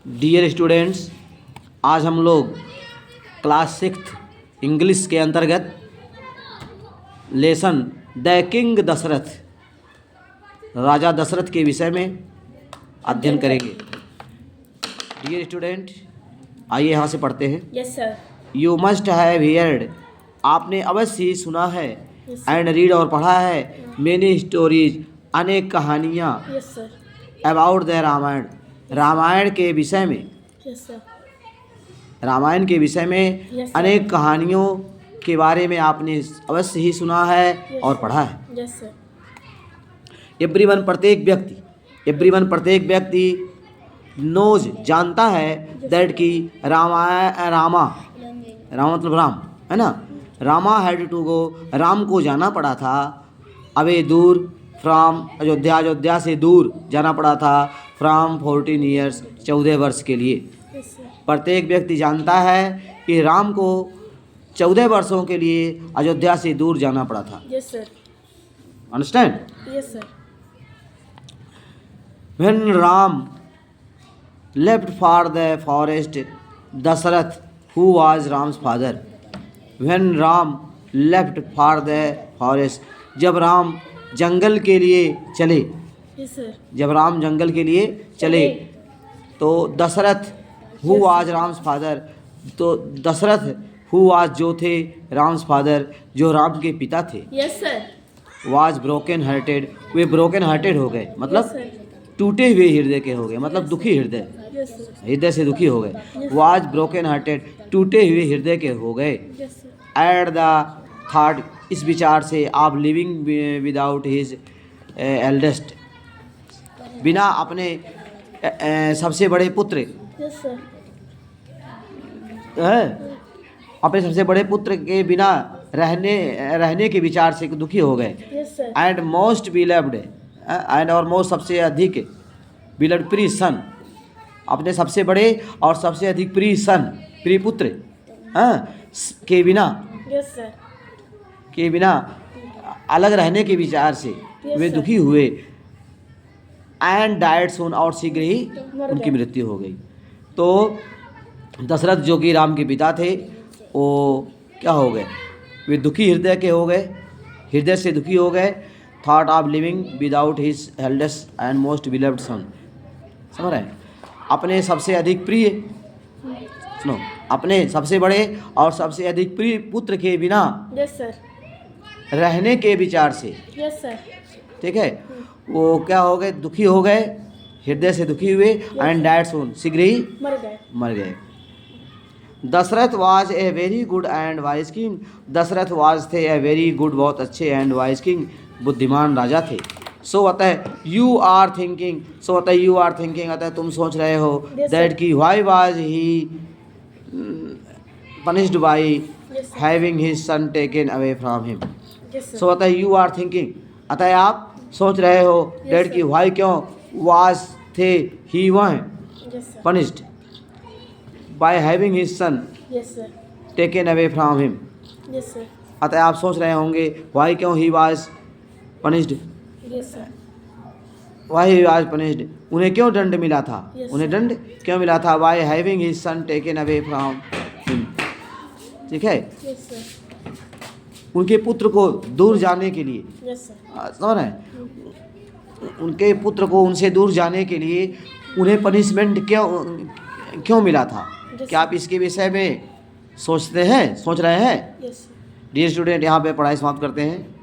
Dear students, आज हम लोग क्लास 6 इंग्लिश के अंतर्गत लेसन द किंग दशरथ, राजा दशरथ के विषय में अध्ययन करेंगे। डियर स्टूडेंट, आइए यहाँ से पढ़ते हैं। Yes sir. You must have heard, आपने अवश्य ही सुना है, एंड रीड और पढ़ा है, मेनी स्टोरीज, अनेक कहानियाँ, yes sir. About the Ramayana, Ramayana के विषय में, यस सर। रामायण के विषय में Yes, sir. अनेक कहानियों के बारे में आपने अवश्य ही सुना है और पढ़ा है। Yes sir. एवरीवन, प्रत्येक व्यक्ति नोज, जानता है, दैट कि रामा मतलब राम है ना, Rama had to go, Ram को जाना पड़ा था, अवे दूर, फ्राम अयोध्या से दूर जाना पड़ा था, फ्राम 14 ईयर्स, 14 वर्ष के लिए। Yes sir. प्रत्येक व्यक्ति जानता है कि राम को 14 वर्षों के लिए अयोध्या से दूर जाना पड़ा था। Yes sir. Understand? Yes sir. When Ram left for the forest, Dasharath who was Ram's father, when Ram left for the forest, जब राम जंगल के लिए चले, यस सर। जब राम जंगल के लिए चले तो Dasharath who was Ram's father, तो दशरथ हु वाज जो थे राम्स फादर, जो राम के पिता थे, yes sir. Was broken hearted, way broken hearted हो गए, मतलब Yes, sir. टूटे हुए हृदय के हो गए, मतलब दुखी हृदय, यस सर। हृदय से दुखी हो गए। वाज ब्रोकन हार्टेड, टूटे हुए हृदय के हो गए। Yes sir. At the thought, इस विचार से, आप लिविंग विदाउट हिज एल्डेस्ट, बिना अपने सबसे बड़े पुत्र, यस सर। अपने सबसे बड़े पुत्र के बिना रहने के विचार से दुखी हो गए। Yes sir. And most beloved, and और मोस्ट सबसे अधिक, बिलव्ड प्रिय सन, अपने सबसे बड़े और सबसे अधिक प्रिय सन, प्रिय पुत्र के बिना, यस सर। के बिना अलग रहने के विचार से वे sir. दुखी हुए। एंड डाइड सून, और शीघ्र ही मर उनकी गए। मृत्यु हो गई। तो दशरथ जो कि राम के पिता थे, वो क्या हो गए, वे दुखी हृदय के हो गए, हृदय से दुखी हो गए। Thought of living without his eldest and most beloved son, समझ रहे हैं, अपने सबसे अधिक प्रिय, सुनो, अपने सबसे बड़े और सबसे अधिक प्रिय पुत्र के बिना यस सर। रहने के विचार से, यस सर। ठीक है, वो क्या हो गए, दुखी हो गए, हृदय से दुखी हुए। एंड डैड सून, शीघ्र ही मर गए। Dasharath was a very good and wise king, Dasharath was थे ए वेरी गुड, बहुत अच्छे, एंड वाइज किंग, बुद्धिमान राजा थे। सो अतः यू आर थिंकिंग, अतः तुम सोच रहे हो, दैट कि why was he punished by having his son taken away from him. So अतः यू आर थिंकिंग, अतः आप सोच रहे हो, डेट की वाई, क्यों, वाज थे, ही वह punished by having his sun yes sir. Taken away from him. Yes sir. अतः आप सोच रहे होंगे, वाई, क्यों, he was punished, yes sir. Why he was punished, उन्हें क्यों दंड मिला था, Yes, उन्हें दंड क्यों मिला था, by having his son taken away from him, ठीक है, यस सर। उनके पुत्र को दूर जाने के लिए, यस सर। समझ रहे हैं, उनके पुत्र को उनसे दूर जाने के लिए उन्हें पनिशमेंट क्यों मिला था। क्या आप इसके विषय में सोच रहे हैं? Yes sir. डियर स्टूडेंट, यहाँ पे पढ़ाई समाप्त करते हैं।